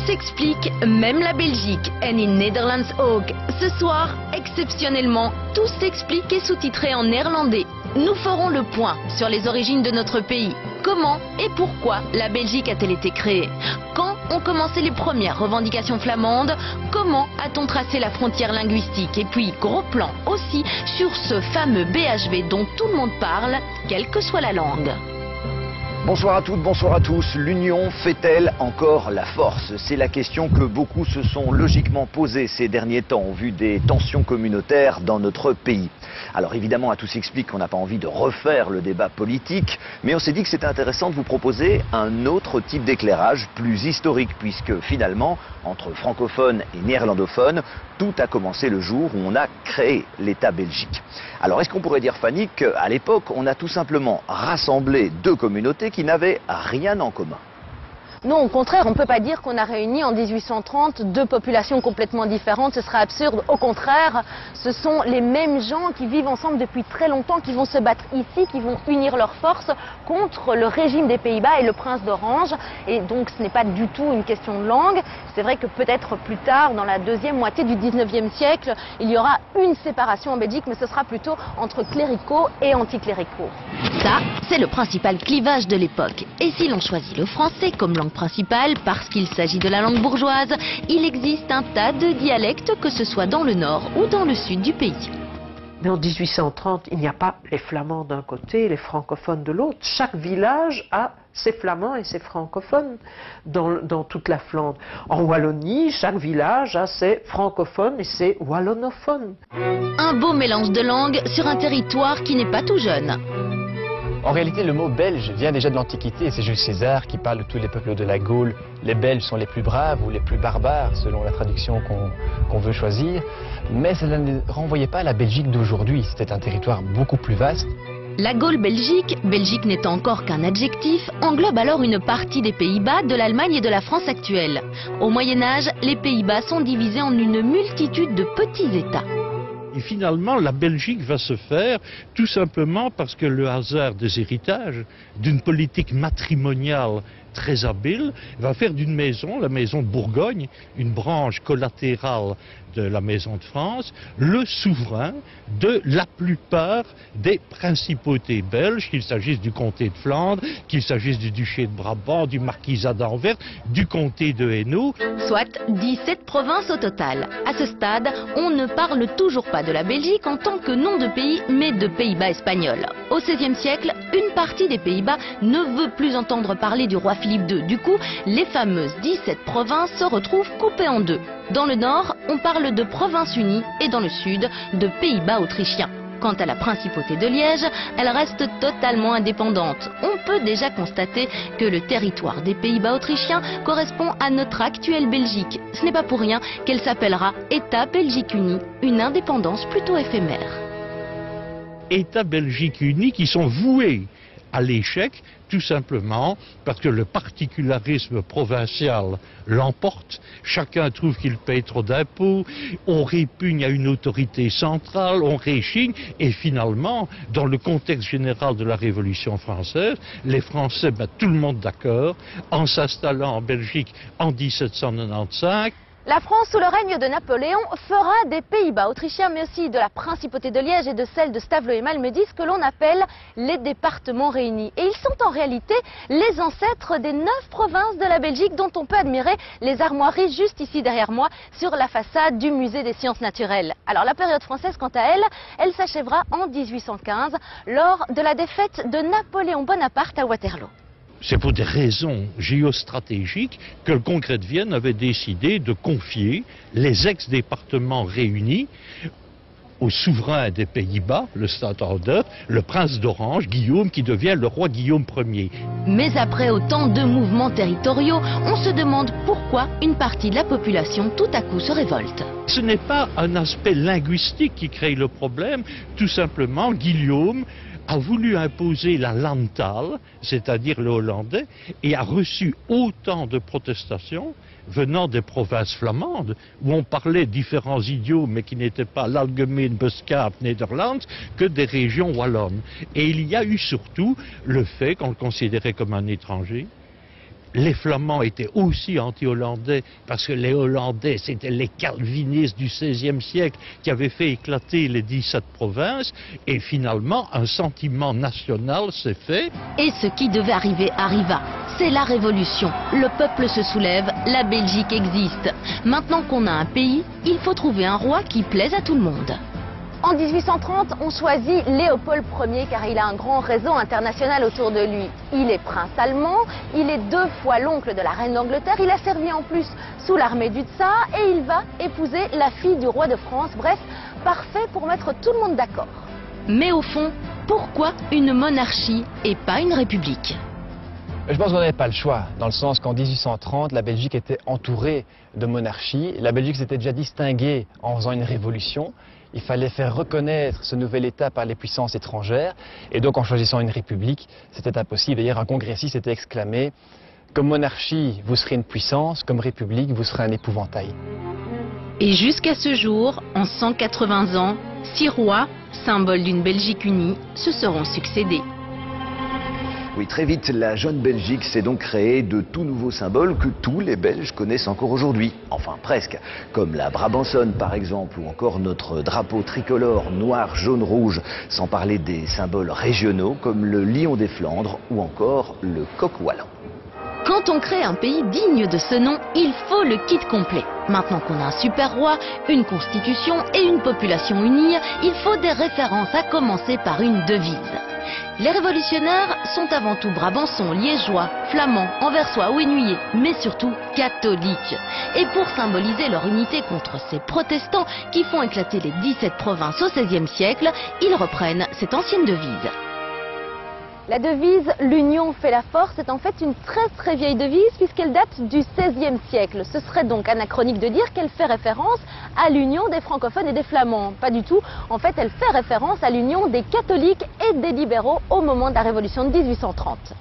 s'explique, même la Belgique. En in Netherlands ook. Ce soir, exceptionnellement, tout s'explique et sous-titré en néerlandais. Nous ferons le point sur les origines de notre pays. Comment et pourquoi la Belgique a-t-elle été créée? Quand ont commencé les premières revendications flamandes? Comment a-t-on tracé la frontière linguistique? Et puis, gros plan aussi sur ce fameux BHV dont tout le monde parle, quelle que soit la langue. Bonsoir à toutes, bonsoir à tous. L'union fait-elle encore la force? C'est la question que beaucoup se sont logiquement posées ces derniers temps au vu des tensions communautaires dans notre pays. Alors évidemment, à tout s'explique qu'on n'a pas envie de refaire le débat politique, mais on s'est dit que c'était intéressant de vous proposer un autre type d'éclairage plus historique, puisque finalement, entre francophones et néerlandophones, tout a commencé le jour où on a créé l'État belgique. Alors est-ce qu'on pourrait dire, Fanny, qu'à l'époque, on a tout simplement rassemblé deux communautés qui n'avaient rien en commun? Non, au contraire, on ne peut pas dire qu'on a réuni en 1830 deux populations complètement différentes, ce serait absurde. Au contraire, ce sont les mêmes gens qui vivent ensemble depuis très longtemps, qui vont se battre ici, qui vont unir leurs forces contre le régime des Pays-Bas et le prince d'Orange. Et donc ce n'est pas du tout une question de langue. C'est vrai que peut-être plus tard, dans la deuxième moitié du 19e siècle, il y aura une séparation en Belgique, mais ce sera plutôt entre cléricaux et anticléricaux. Ça, c'est le principal clivage de l'époque. Et si l'on choisit le français comme langue principale, parce qu'il s'agit de la langue bourgeoise, il existe un tas de dialectes, que ce soit dans le nord ou dans le sud du pays. Mais en 1830, il n'y a pas les flamands d'un côté et les francophones de l'autre. Chaque village a ses flamands et ses francophones dans toute la Flandre. En Wallonie, chaque village a ses francophones et ses wallonophones. Un beau mélange de langues sur un territoire qui n'est pas tout jeune. En réalité, le mot belge vient déjà de l'Antiquité et c'est Jules César qui parle de tous les peuples de la Gaule. Les Belges sont les plus braves ou les plus barbares, selon la traduction qu'on veut choisir. Mais cela ne renvoyait pas à la Belgique d'aujourd'hui. C'était un territoire beaucoup plus vaste. La Gaule-Belgique, Belgique n'étant encore qu'un adjectif, englobe alors une partie des Pays-Bas, de l'Allemagne et de la France actuelle. Au Moyen-Âge, les Pays-Bas sont divisés en une multitude de petits États. Et finalement, la Belgique va se faire tout simplement parce que le hasard des héritages, d'une politique matrimoniale très habile, va faire d'une maison, la maison de Bourgogne, une branche collatérale de la maison de France, le souverain de la plupart des principautés belges, qu'il s'agisse du comté de Flandre, qu'il s'agisse du duché de Brabant, du marquisat d'Anvers, du comté de Hainaut. Soit 17 provinces au total. À ce stade, on ne parle toujours pas de la Belgique en tant que nom de pays, mais de Pays-Bas espagnols. Au XVIe siècle, une partie des Pays-Bas ne veut plus entendre parler du roi Philippe II. Du coup, les fameuses 17 provinces se retrouvent coupées en deux. Dans le nord, on parle de provinces unies et dans le sud, de Pays-Bas autrichiens. Quant à la principauté de Liège, elle reste totalement indépendante. On peut déjà constater que le territoire des Pays-Bas autrichiens correspond à notre actuelle Belgique. Ce n'est pas pour rien qu'elle s'appellera État Belgique Uni, une indépendance plutôt éphémère. État Belgique uni qui sont voués à l'échec, tout simplement parce que le particularisme provincial l'emporte. Chacun trouve qu'il paye trop d'impôts, on répugne à une autorité centrale, on réchigne, et finalement, dans le contexte général de la Révolution française, les Français mettent tout le monde d'accord en s'installant en Belgique en 1795. La France, sous le règne de Napoléon, fera des Pays-Bas autrichiens, mais aussi de la principauté de Liège et de celle de Stavelot et Malmedy, ce que l'on appelle les départements réunis. Et ils sont en réalité les ancêtres des 9 provinces de la Belgique dont on peut admirer les armoiries juste ici derrière moi sur la façade du musée des sciences naturelles. Alors la période française, quant à elle, elle s'achèvera en 1815 lors de la défaite de Napoléon Bonaparte à Waterloo. C'est pour des raisons géostratégiques que le Congrès de Vienne avait décidé de confier les ex-départements réunis au souverain des Pays-Bas, le Stadhouder, le prince d'Orange, Guillaume, qui devient le roi Guillaume Ier. Mais après autant de mouvements territoriaux, on se demande pourquoi une partie de la population tout à coup se révolte. Ce n'est pas un aspect linguistique qui crée le problème, tout simplement Guillaume a voulu imposer la Landtaal, c'est-à-dire le hollandais, et a reçu autant de protestations venant des provinces flamandes, où on parlait différents idiomes, mais qui n'étaient pas l'Algemeen Beschaved Nederlands, que des régions wallonnes. Et il y a eu surtout le fait qu'on le considérait comme un étranger, les Flamands étaient aussi anti-hollandais parce que les Hollandais, c'était les calvinistes du XVIe siècle qui avaient fait éclater les 17 provinces. Et finalement, un sentiment national s'est fait. Et ce qui devait arriver arriva. C'est la révolution. Le peuple se soulève, la Belgique existe. Maintenant qu'on a un pays, il faut trouver un roi qui plaise à tout le monde. En 1830, on choisit Léopold Ier car il a un grand réseau international autour de lui. Il est prince allemand, il est 2 fois l'oncle de la reine d'Angleterre, il a servi en plus sous l'armée du tsar et il va épouser la fille du roi de France. Bref, parfait pour mettre tout le monde d'accord. Mais au fond, pourquoi une monarchie et pas une république ? Je pense qu'on n'avait pas le choix, dans le sens qu'en 1830, la Belgique était entourée de monarchies. La Belgique s'était déjà distinguée en faisant une révolution. Il fallait faire reconnaître ce nouvel État par les puissances étrangères. Et donc, en choisissant une république, c'était impossible. D'ailleurs, un congressiste s'était exclamé « Comme monarchie, vous serez une puissance. Comme république, vous serez un épouvantail. » Et jusqu'à ce jour, en 180 ans, 6 rois, symbole d'une Belgique unie, se seront succédés. Oui, très vite, la jeune Belgique s'est donc créée de tout nouveaux symboles que tous les Belges connaissent encore aujourd'hui. Enfin, presque. Comme la Brabançonne, par exemple, ou encore notre drapeau tricolore noir, jaune, rouge. Sans parler des symboles régionaux comme le lion des Flandres ou encore le coq wallon. Quand on crée un pays digne de ce nom, il faut le kit complet. Maintenant qu'on a un super roi, une constitution et une population unie, il faut des références, à commencer par une devise. Les révolutionnaires sont avant tout brabançons, liégeois, flamands, anversois ou hainautiers, mais surtout catholiques. Et pour symboliser leur unité contre ces protestants qui font éclater les 17 provinces au XVIe siècle, ils reprennent cette ancienne devise. La devise « L'union fait la force » est en fait une très vieille devise puisqu'elle date du XVIe siècle. Ce serait donc anachronique de dire qu'elle fait référence à l'union des francophones et des flamands. Pas du tout. En fait, elle fait référence à l'union des catholiques et des libéraux au moment de la Révolution de 1830.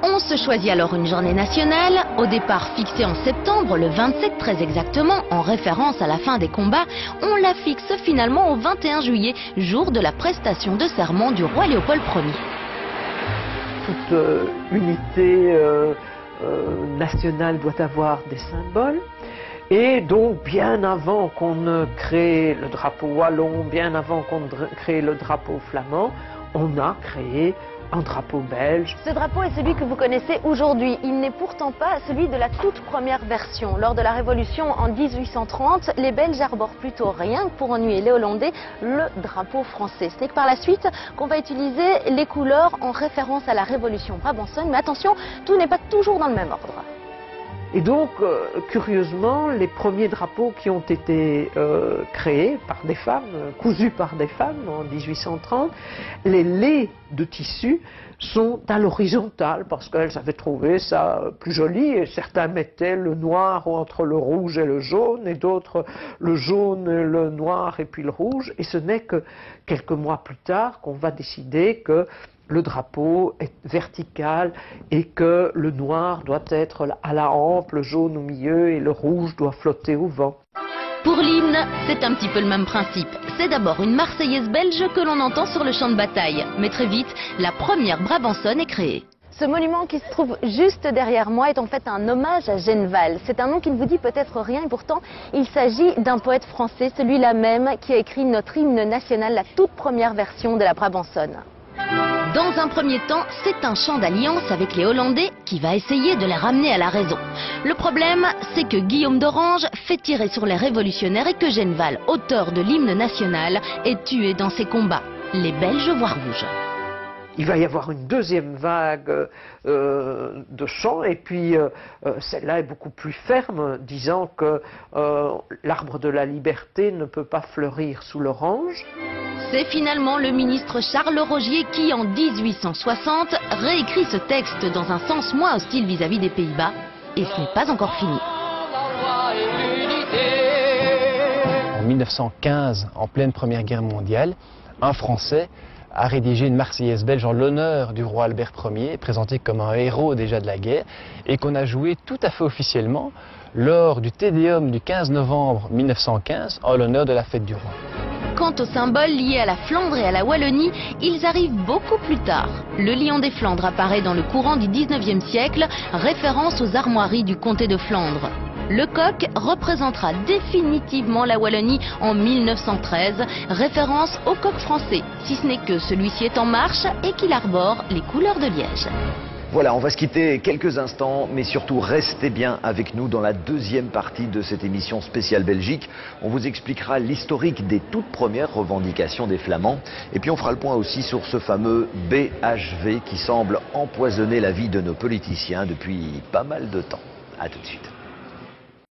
On se choisit alors une journée nationale, au départ fixée en septembre, le 27 très exactement, en référence à la fin des combats. On la fixe finalement au 21 juillet, jour de la prestation de serment du roi Léopold Ier. Toute unité nationale doit avoir des symboles. Et donc, bien avant qu'on ne crée le drapeau wallon, bien avant qu'on ne crée le drapeau flamand, on a créé un drapeau belge. Ce drapeau est celui que vous connaissez aujourd'hui. Il n'est pourtant pas celui de la toute première version. Lors de la Révolution en 1830, les Belges arborent plutôt, rien que pour ennuyer les Hollandais, le drapeau français. Ce n'est que par la suite qu'on va utiliser les couleurs en référence à la Révolution brabançonne. Mais attention, tout n'est pas toujours dans le même ordre. Et donc, curieusement, les premiers drapeaux qui ont été créés par des femmes, cousus par des femmes en 1830, les laits de tissu sont à l'horizontale parce qu'elles avaient trouvé ça plus joli et certains mettaient le noir entre le rouge et le jaune et d'autres le jaune, le noir et puis le rouge. Et ce n'est que quelques mois plus tard qu'on va décider que le drapeau est vertical et que le noir doit être à la hampe, le jaune au milieu et le rouge doit flotter au vent. Pour l'hymne, c'est un petit peu le même principe. C'est d'abord une Marseillaise belge que l'on entend sur le champ de bataille. Mais très vite, la première Brabançonne est créée. Ce monument qui se trouve juste derrière moi est en fait un hommage à Genval. C'est un nom qui ne vous dit peut-être rien et pourtant il s'agit d'un poète français, celui-là même qui a écrit notre hymne national, la toute première version de la Brabançonne. Dans un premier temps, c'est un chant d'alliance avec les Hollandais qui va essayer de les ramener à la raison. Le problème, c'est que Guillaume d'Orange fait tirer sur les révolutionnaires et que Genval, auteur de l'hymne national, est tué dans ses combats. Les Belges voient rouge. Il va y avoir une deuxième vague de chants et puis celle-là est beaucoup plus ferme, disant que l'arbre de la liberté ne peut pas fleurir sous l'orange. C'est finalement le ministre Charles Rogier qui, en 1860, réécrit ce texte dans un sens moins hostile vis-à-vis des Pays-Bas. Et ce n'est pas encore fini. En 1915, en pleine Première Guerre mondiale, un Français a rédigé une Marseillaise belge en l'honneur du roi Albert Ier, présenté comme un héros déjà de la guerre, et qu'on a joué tout à fait officiellement lors du Tédéum du 15 novembre 1915, en l'honneur de la fête du roi. Quant aux symboles liés à la Flandre et à la Wallonie, ils arrivent beaucoup plus tard. Le lion des Flandres apparaît dans le courant du 19e siècle, référence aux armoiries du comté de Flandre. Le coq représentera définitivement la Wallonie en 1913, référence au coq français, si ce n'est que celui-ci est en marche et qu'il arbore les couleurs de Liège. Voilà, on va se quitter quelques instants, mais surtout restez bien avec nous dans la deuxième partie de cette émission spéciale Belgique. On vous expliquera l'historique des toutes premières revendications des Flamands. Et puis on fera le point aussi sur ce fameux BHV qui semble empoisonner la vie de nos politiciens depuis pas mal de temps. A tout de suite.